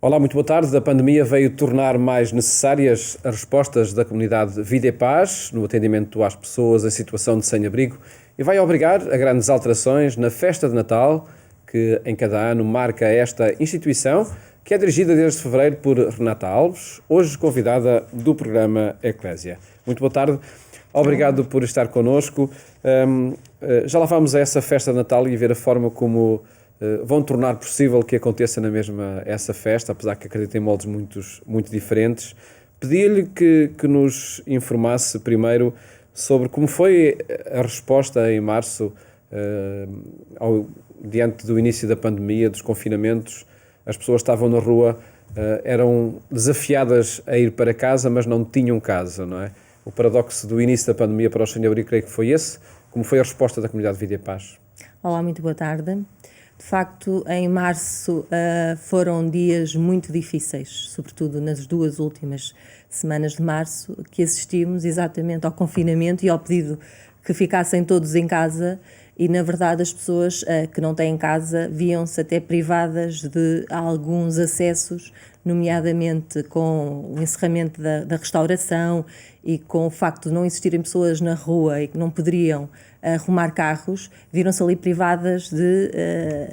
Olá, muito boa tarde. A pandemia veio tornar mais necessárias as respostas da comunidade Vida e Paz no atendimento às pessoas em situação de sem-abrigo e vai obrigar a grandes alterações na festa de Natal, que em cada ano marca esta instituição, que é dirigida desde fevereiro por Renata Alves, hoje convidada do programa Eclésia. Muito boa tarde. Obrigado por estar connosco. Já lá vamos a essa festa de Natal e ver a forma como vão tornar possível que aconteça na mesma essa festa, apesar que acredito em moldes muito diferentes. Pedi-lhe que nos informasse primeiro sobre como foi a resposta em março, diante do início da pandemia, dos confinamentos. As pessoas estavam na rua, eram desafiadas a ir para casa, mas não tinham casa, não é? O paradoxo do início da pandemia para os sem-abrigo, creio que foi esse. Como foi a resposta da comunidade Vida e Paz? Olá, muito boa tarde. De facto, em março foram dias muito difíceis, sobretudo nas duas últimas semanas de março, que assistimos exatamente ao confinamento e ao pedido que ficassem todos em casa e, na verdade, as pessoas que não têm casa viam-se até privadas de alguns acessos, nomeadamente com o encerramento da restauração e com o facto de não existirem pessoas na rua e que não poderiam arrumar carros, viram-se ali privadas de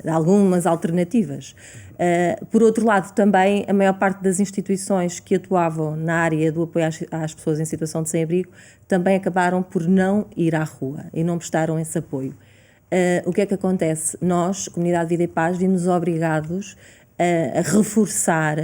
algumas alternativas. Por outro lado, também, a maior parte das instituições que atuavam na área do apoio às pessoas em situação de sem-abrigo também acabaram por não ir à rua e não prestaram esse apoio. O que é que acontece? Nós, Comunidade Vida e Paz, vimos obrigados a reforçar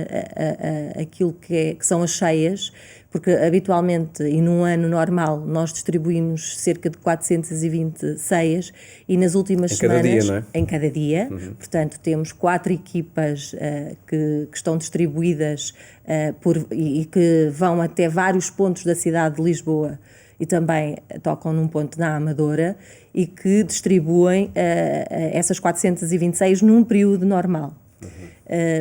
aquilo que são as ceias, porque habitualmente e num ano normal nós distribuímos cerca de 420 ceias e nas últimas semanas, dia, não é? em cada dia, portanto temos 4 equipas que estão distribuídas e que vão até vários pontos da cidade de Lisboa e também tocam num ponto na Amadora e que distribuem essas 426 num período normal.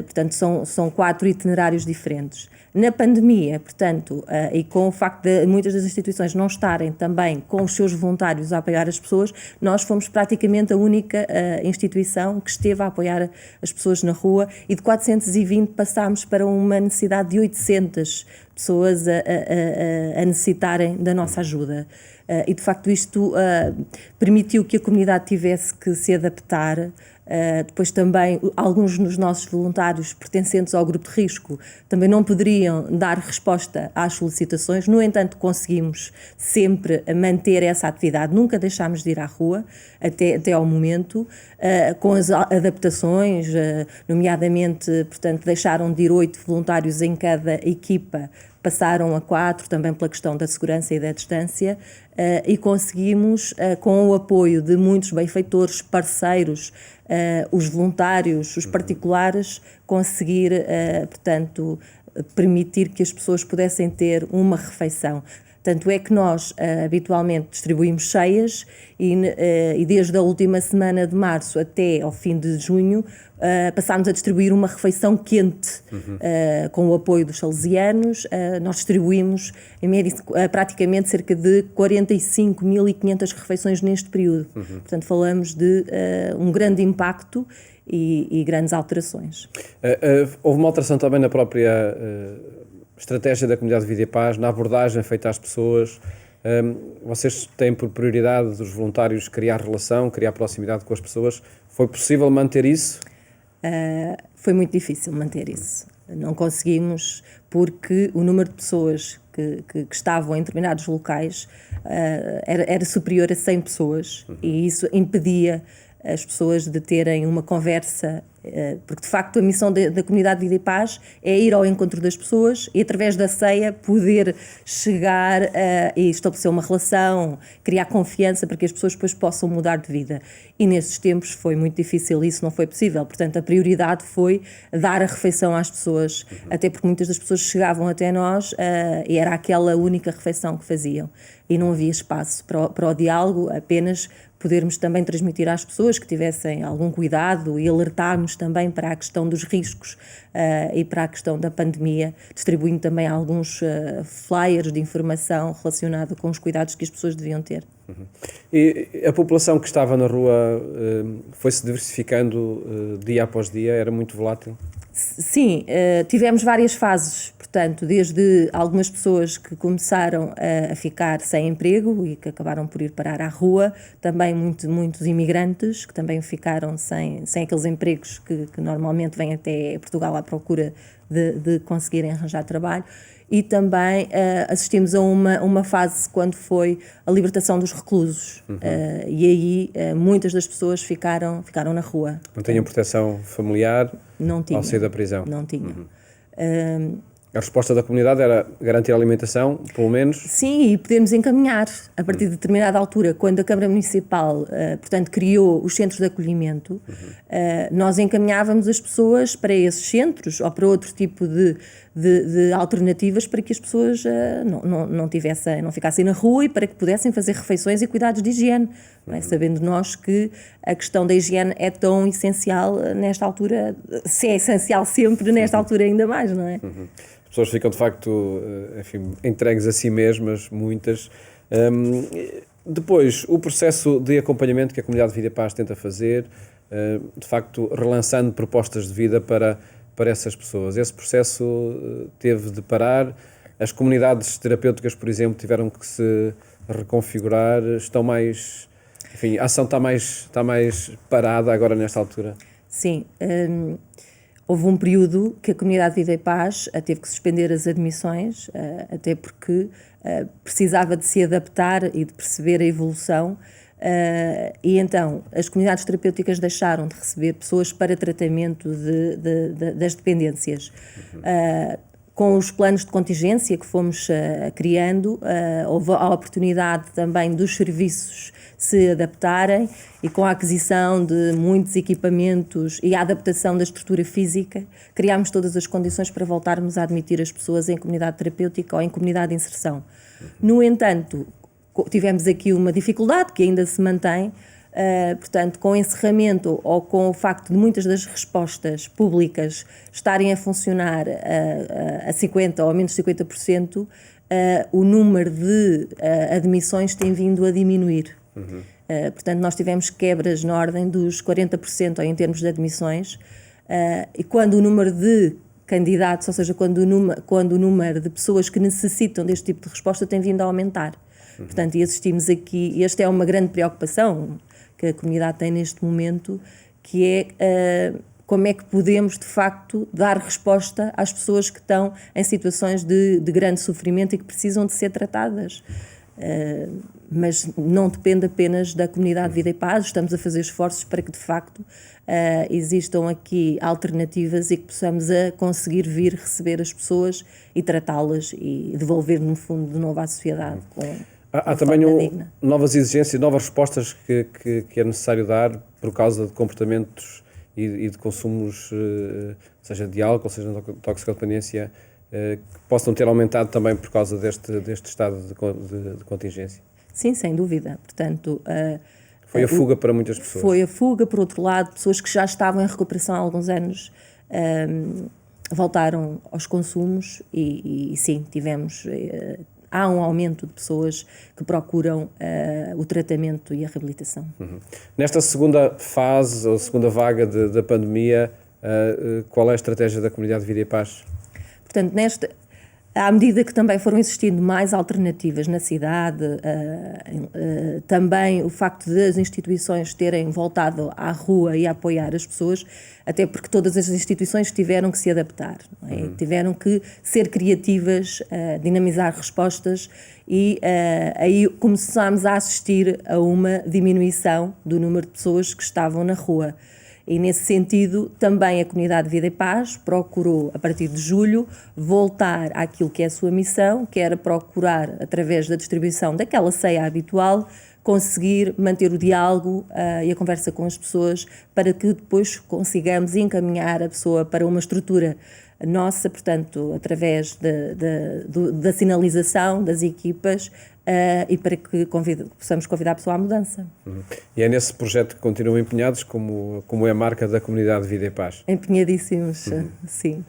Portanto, são 4 itinerários diferentes. Na pandemia, portanto, e com o facto de muitas das instituições não estarem também com os seus voluntários a apoiar as pessoas, nós fomos praticamente a única instituição que esteve a apoiar as pessoas na rua e de 420 passámos para uma necessidade de 800 pessoas a necessitarem da nossa ajuda. E, de facto, isto permitiu que a comunidade tivesse que se adaptar. Depois também alguns dos nossos voluntários pertencentes ao grupo de risco também não poderiam dar resposta às solicitações, no entanto conseguimos sempre manter essa atividade, nunca deixámos de ir à rua até ao momento, com as adaptações, nomeadamente, portanto, deixaram de ir 8 voluntários em cada equipa, passaram a 4, também pela questão da segurança e da distância, e conseguimos, com o apoio de muitos benfeitores, parceiros, os voluntários, os particulares, conseguir, portanto, permitir que as pessoas pudessem ter uma refeição. Tanto é que nós habitualmente distribuímos ceias e desde a última semana de março até ao fim de junho passámos a distribuir uma refeição quente com o apoio dos salesianos. Nós distribuímos em média praticamente cerca de 45.500 refeições neste período. Portanto, falamos de um grande impacto e grandes alterações. Houve uma alteração também na própria estratégia da Comunidade Vida e Paz, na abordagem feita às pessoas. Vocês têm por prioridade dos voluntários criar relação, criar proximidade com as pessoas. Foi possível manter isso? Foi muito difícil manter isso. Não conseguimos, porque o número de pessoas que estavam em determinados locais era superior a 100 pessoas e isso impedia as pessoas de terem uma conversa, porque de facto a missão da Comunidade Vida e Paz é ir ao encontro das pessoas e através da ceia poder chegar e estabelecer uma relação, criar confiança para que as pessoas depois possam mudar de vida. E nesses tempos foi muito difícil, isso não foi possível. Portanto, a prioridade foi dar a refeição às pessoas, até porque muitas das pessoas chegavam até nós e era aquela única refeição que faziam. E não havia espaço para o diálogo, apenas podermos também transmitir às pessoas que tivessem algum cuidado e alertarmos também para a questão dos riscos e para a questão da pandemia, distribuindo também alguns flyers de informação relacionada com os cuidados que as pessoas deviam ter. E a população que estava na rua foi-se diversificando dia após dia? Era muito volátil? Sim, tivemos várias fases, portanto, desde algumas pessoas que começaram a ficar sem emprego e que acabaram por ir parar à rua, também muitos imigrantes que também ficaram sem aqueles empregos que normalmente vêm até Portugal à procura de conseguirem arranjar trabalho. E também assistimos a uma fase quando foi a libertação dos reclusos. E aí muitas das pessoas ficaram na rua. Não tinham proteção familiar Não tinham, ao sair da prisão? Não tinham. A resposta da comunidade era garantir a alimentação, pelo menos? Sim, e podemos encaminhar a partir de determinada altura, quando a Câmara Municipal, portanto, criou os centros de acolhimento, nós encaminhávamos as pessoas para esses centros ou para outro tipo de alternativas para que as pessoas não ficassem na rua e para que pudessem fazer refeições e cuidados de higiene, não é? Sabendo nós que a questão da higiene é tão essencial nesta altura, se é essencial sempre, nesta altura ainda mais, não é? As pessoas ficam, de facto, enfim, entregues a si mesmas, muitas. Depois, o processo de acompanhamento que a comunidade Vida e Paz tenta fazer, de facto, relançando propostas de vida para essas pessoas. Esse processo teve de parar. As comunidades terapêuticas, por exemplo, tiveram que se reconfigurar, estão mais... Enfim, a ação está mais parada agora nesta altura? Sim. Houve um período que a comunidade Vida e Paz teve que suspender as admissões, até porque precisava de se adaptar e de perceber a evolução, e então as comunidades terapêuticas deixaram de receber pessoas para tratamento das dependências. Com os planos de contingência que fomos criando, houve a oportunidade também dos serviços se adaptarem e com a aquisição de muitos equipamentos e a adaptação da estrutura física, criámos todas as condições para voltarmos a admitir as pessoas em comunidade terapêutica ou em comunidade de inserção. No entanto, tivemos aqui uma dificuldade que ainda se mantém, portanto, com o encerramento ou com o facto de muitas das respostas públicas estarem a funcionar a 50% ou a menos 50%, o número de admissões tem vindo a diminuir. Portanto, nós tivemos quebras na ordem dos 40% em termos de admissões, e quando o número de candidatos, ou seja, quando o número de pessoas que necessitam deste tipo de resposta tem vindo a aumentar. Portanto, e assistimos aqui, e esta é uma grande preocupação que a comunidade tem neste momento, que é como é que podemos, de facto, dar resposta às pessoas que estão em situações de grande sofrimento e que precisam de ser tratadas. Mas não depende apenas da comunidade Vida e Paz, estamos a fazer esforços para que, de facto, existam aqui alternativas e que possamos conseguir vir receber as pessoas e tratá-las e devolver, no fundo, de novo à sociedade. Há também novas exigências, novas respostas que é necessário dar por causa de comportamentos e de consumos, seja de álcool, seja de toxicodependência, que possam ter aumentado também por causa deste estado de contingência. Sim, sem dúvida. Portanto, foi a fuga para muitas pessoas. Foi a fuga, por outro lado, pessoas que já estavam em recuperação há alguns anos voltaram aos consumos e sim, há um aumento de pessoas que procuram o tratamento e a reabilitação. Nesta segunda fase, ou segunda vaga da pandemia, qual é a estratégia da comunidade Vida e Paz? Portanto, à medida que também foram existindo mais alternativas na cidade, também o facto das instituições terem voltado à rua e a apoiar as pessoas, até porque todas as instituições tiveram que se adaptar, não é? Tiveram que ser criativas, dinamizar respostas e aí começámos a assistir a uma diminuição do número de pessoas que estavam na rua. E, nesse sentido, também a comunidade Vida e Paz procurou, a partir de julho, voltar àquilo que é a sua missão, que era procurar, através da distribuição daquela ceia habitual, conseguir manter o diálogo e a conversa com as pessoas para que depois consigamos encaminhar a pessoa para uma estrutura nossa, portanto, através da sinalização das equipas, e para que possamos convidar a pessoa à mudança. E é nesse projeto que continuam empenhados, como é a marca da comunidade Vida e Paz? Empenhadíssimos, sim.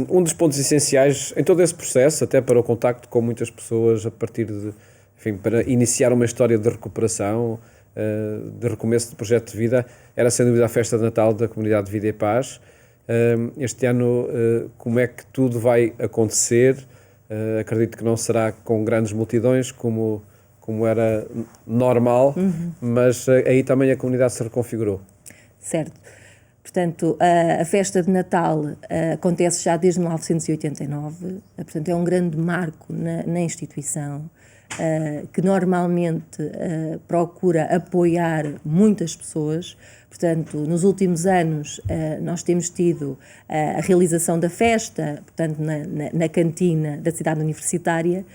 Um dos pontos essenciais em todo esse processo, até para o contacto com muitas pessoas, a partir de, enfim, para iniciar uma história de recuperação, de recomeço do projeto de vida, era sem dúvida a festa de Natal da comunidade Vida e Paz. Este ano, como é que tudo vai acontecer? Acredito que não será com grandes multidões como era normal, mas aí também a comunidade se reconfigurou. Certo. Portanto, a festa de Natal acontece já desde 1989, portanto é um grande marco na instituição, que normalmente procura apoiar muitas pessoas. Portanto, nos últimos anos nós temos tido a realização da festa, portanto, na cantina da cidade universitária,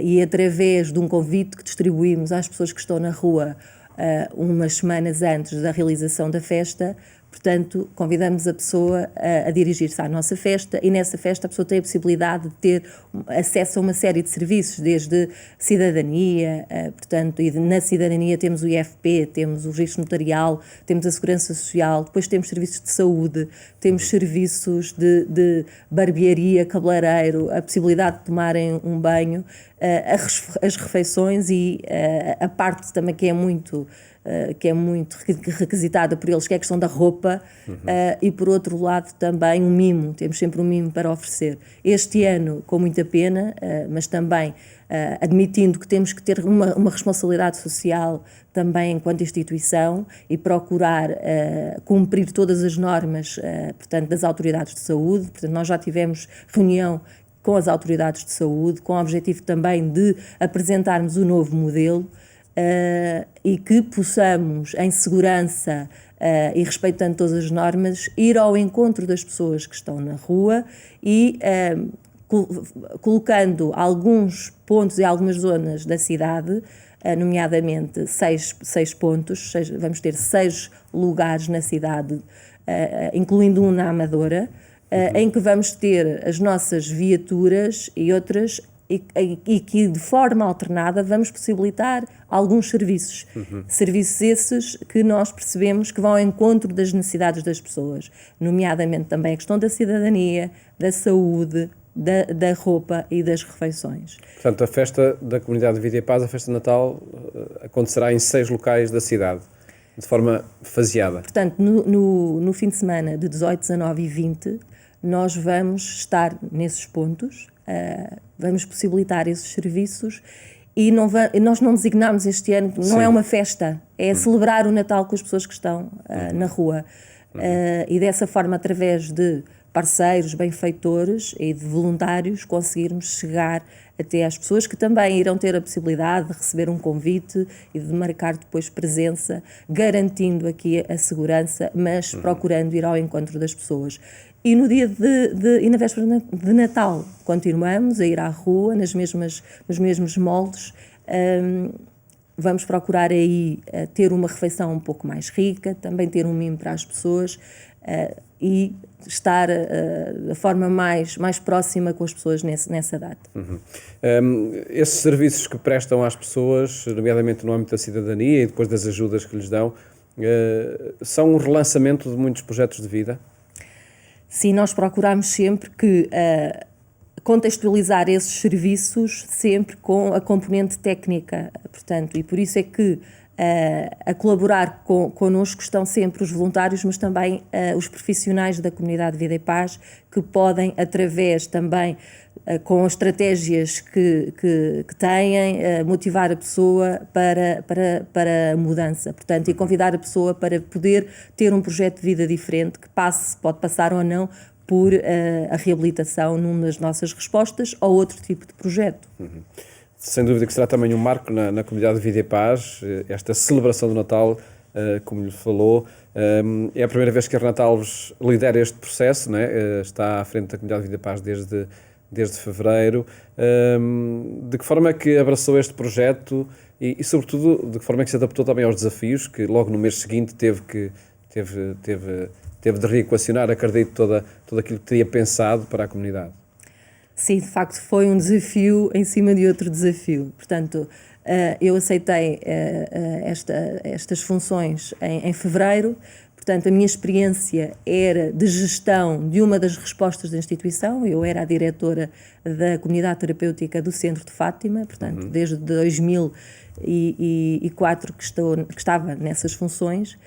e através de um convite que distribuímos às pessoas que estão na rua umas semanas antes da realização da festa. Portanto, convidamos a pessoa a dirigir-se à nossa festa, e nessa festa a pessoa tem a possibilidade de ter acesso a uma série de serviços, desde cidadania, portanto, e na cidadania temos o IFP, temos o registro notarial, temos a segurança social, depois temos serviços de saúde, temos serviços de barbearia, cabeleireiro, a possibilidade de tomarem um banho, as refeições e a parte também que é muito requisitada por eles, que é a questão da roupa, e por outro lado também um mimo, temos sempre um mimo para oferecer. Este ano, com muita pena, mas também admitindo que temos que ter uma responsabilidade social também enquanto instituição e procurar cumprir todas as normas, portanto, das autoridades de saúde. Portanto, nós já tivemos reunião com as autoridades de saúde, com o objetivo também de apresentarmos o novo modelo, e que possamos, em segurança e respeitando todas as normas, ir ao encontro das pessoas que estão na rua e colocando alguns pontos e algumas zonas da cidade, nomeadamente seis pontos, vamos ter 6 lugares na cidade, incluindo um na Amadora, em que vamos ter as nossas viaturas e outras, e que de forma alternada vamos possibilitar alguns serviços. Serviços esses que nós percebemos que vão ao encontro das necessidades das pessoas, nomeadamente também a questão da cidadania, da saúde, da roupa e das refeições. Portanto, a festa da Comunidade de Vida e Paz, a festa de Natal, acontecerá em 6 locais da cidade, de forma faseada. Portanto, no fim de semana de 18, 19 e 20, nós vamos estar nesses pontos, vamos possibilitar esses serviços, e nós não designamos este ano, não é uma festa, é celebrar o Natal com as pessoas que estão na rua. E dessa forma, através de parceiros, benfeitores e de voluntários, conseguirmos chegar até às pessoas que também irão ter a possibilidade de receber um convite e de marcar depois presença, garantindo aqui a segurança, mas procurando ir ao encontro das pessoas. E no dia e na véspera de Natal continuamos a ir à rua nos mesmos moldes. Vamos procurar aí ter uma refeição um pouco mais rica, também ter um mimo para as pessoas, e estar da forma mais próxima com as pessoas nessa data. Esses serviços que prestam às pessoas, nomeadamente no âmbito da cidadania e depois das ajudas que lhes dão, são um relançamento de muitos projetos de vida? Sim, nós procuramos sempre que contextualizar esses serviços sempre com a componente técnica, portanto, e por isso é que a colaborar connosco estão sempre os voluntários, mas também os profissionais da Comunidade de Vida e Paz, que podem, através também, com as estratégias que têm, motivar a pessoa para a mudança, portanto, e convidar a pessoa para poder ter um projeto de vida diferente, que pode passar ou não por a reabilitação numa das nossas respostas ou outro tipo de projeto. Sem dúvida que será também um marco na Comunidade de Vida e Paz, esta celebração do Natal, como lhe falou. É a primeira vez que a Renata Alves lidera este processo, não é? Está à frente da Comunidade de Vida e Paz desde fevereiro. De que forma é que abraçou este projeto e sobretudo, de que forma é que se adaptou também aos desafios que logo no mês seguinte teve de reequacionar, acredito, todo aquilo que teria pensado para a comunidade? Sim, de facto foi um desafio em cima de outro desafio. Portanto, eu aceitei estas funções em fevereiro. Portanto, a minha experiência era de gestão de uma das respostas da instituição. Eu era a diretora da Comunidade Terapêutica do Centro de Fátima, portanto, desde 2004 que estava nessas funções.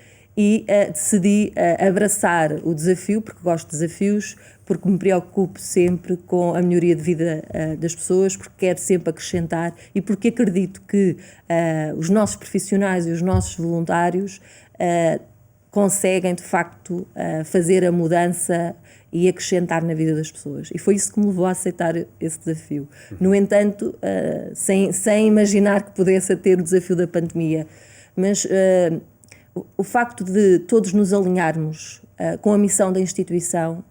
e decidi abraçar o desafio, porque gosto de desafios, porque me preocupo sempre com a melhoria de vida das pessoas, porque quero sempre acrescentar e porque acredito que os nossos profissionais e os nossos voluntários conseguem, de facto, fazer a mudança e acrescentar na vida das pessoas. E foi isso que me levou a aceitar esse desafio. No entanto, sem imaginar que pudesse ter o desafio da pandemia, mas o facto de todos nos alinharmos com a missão da instituição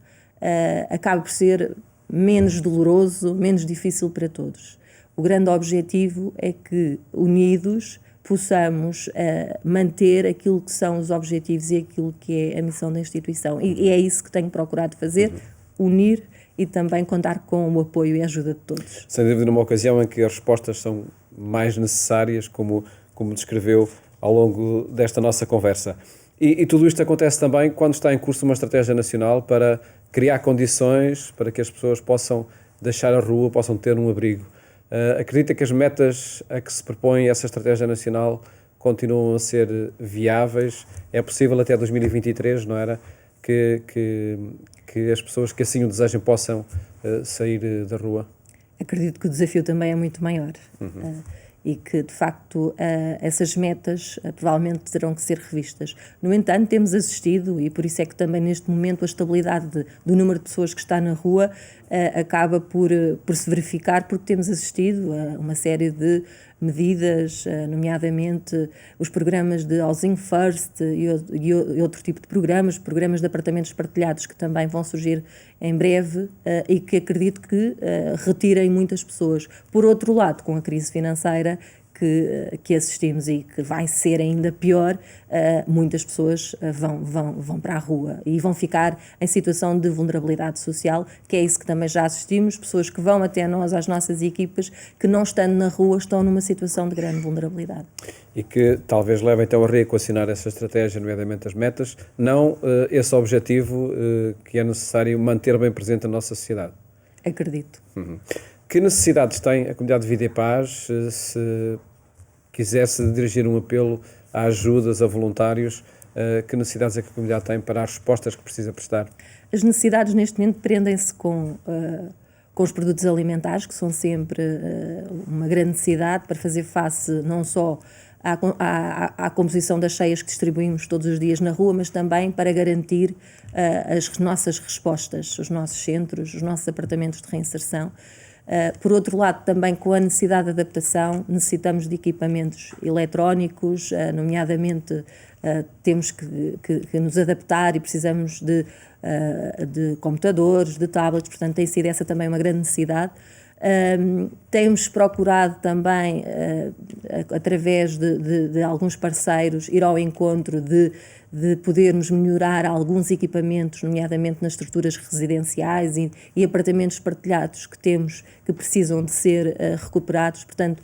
acaba por ser menos doloroso, menos difícil para todos. O grande objetivo é que, unidos, possamos manter aquilo que são os objetivos e aquilo que é a missão da instituição. E é isso que tenho procurado fazer, unir e também contar com o apoio e a ajuda de todos. Sem dúvida, numa ocasião em que as respostas são mais necessárias, como descreveu ao longo desta nossa conversa. E tudo isto acontece também quando está em curso uma estratégia nacional para criar condições para que as pessoas possam deixar a rua, possam ter um abrigo. Acredita que as metas a que se propõe essa estratégia nacional continuam a ser viáveis? É possível até 2023, não era? Que as pessoas que assim o desejem possam sair da rua? Acredito que o desafio também é muito maior. E que, de facto, essas metas provavelmente terão que ser revistas. No entanto, temos assistido, e por isso é que também neste momento a estabilidade do número de pessoas que está na rua acaba por se verificar, porque temos assistido a uma série de medidas, nomeadamente os programas de Housing First e outro tipo de programas de apartamentos partilhados que também vão surgir em breve e que acredito que retirem muitas pessoas. Por outro lado, com a crise financeira que assistimos e que vai ser ainda pior, muitas pessoas vão para a rua e vão ficar em situação de vulnerabilidade social, que é isso que também já assistimos, pessoas que vão até nós, às nossas equipas, que não estando na rua estão numa situação de grande vulnerabilidade. E que talvez leve então a reequacionar essa estratégia, nomeadamente as metas, não esse objetivo que é necessário manter bem presente na nossa sociedade. Acredito. Que necessidades tem a comunidade de Vida e Paz se quisesse dirigir um apelo a ajudas, a voluntários? Que necessidades é que a comunidade tem para as respostas que precisa prestar? As necessidades neste momento prendem-se com os produtos alimentares, que são sempre uma grande necessidade para fazer face não só à composição das ceias que distribuímos todos os dias na rua, mas também para garantir as nossas respostas, os nossos centros, os nossos apartamentos de reinserção. Por outro lado, também com a necessidade de adaptação, necessitamos de equipamentos eletrónicos, nomeadamente temos que nos adaptar e precisamos de computadores, de tablets, portanto tem sido essa também uma grande necessidade. Temos procurado também, através de alguns parceiros, ir ao encontro de podermos melhorar alguns equipamentos, nomeadamente nas estruturas residenciais e apartamentos partilhados que temos, que precisam de ser recuperados. Portanto,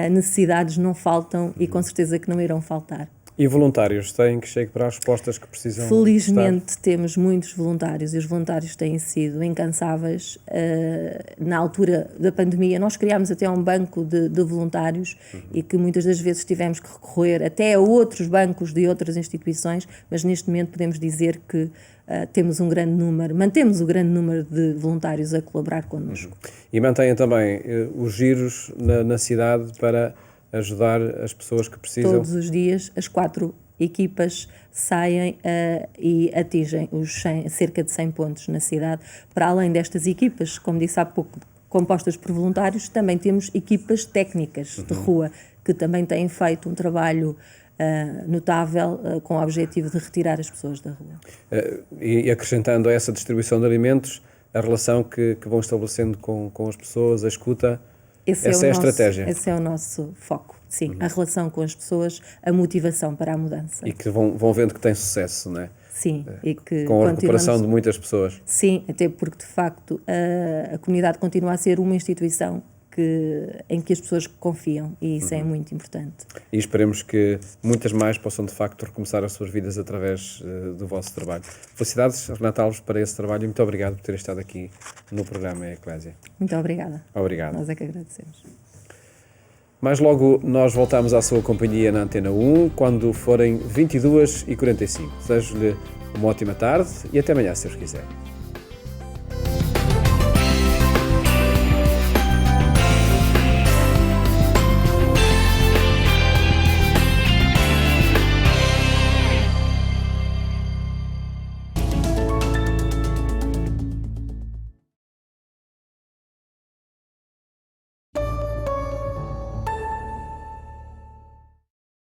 necessidades não faltam e com certeza que não irão faltar. E voluntários têm que chegar para as respostas que precisam? Felizmente temos muitos voluntários e os voluntários têm sido incansáveis. Na altura da pandemia nós criámos até um banco de voluntários e que muitas das vezes tivemos que recorrer até a outros bancos de outras instituições, mas neste momento podemos dizer que temos um grande número, mantemos o grande número de voluntários a colaborar connosco. E mantêm também os giros na cidade para ajudar as pessoas que precisam? Todos os dias as 4 equipas saem e atingem os cerca de 100 pontos na cidade. Para além destas equipas, como disse há pouco, compostas por voluntários, também temos equipas técnicas de rua, que também têm feito um trabalho notável com o objetivo de retirar as pessoas da rua. E acrescentando a essa distribuição de alimentos, a relação que vão estabelecendo com as pessoas, a escuta, essa é a estratégia. Esse é o nosso foco, sim. A relação com as pessoas, a motivação para a mudança. E que vão vendo que tem sucesso, não é? Sim. E que com a recuperação de muitas pessoas. Sim, até porque, de facto, a comunidade continua a ser uma instituição em que as pessoas confiam e isso é muito importante. E esperemos que muitas mais possam, de facto, recomeçar as suas vidas através do vosso trabalho. Felicidades, Renata Alves, para esse trabalho e muito obrigado por ter estado aqui no programa Eclésia. Muito obrigada. Obrigado. Nós é que agradecemos. Mais logo nós voltamos à sua companhia na Antena 1, quando forem 22h45. Desejo-lhe uma ótima tarde e até amanhã, se Deus quiser.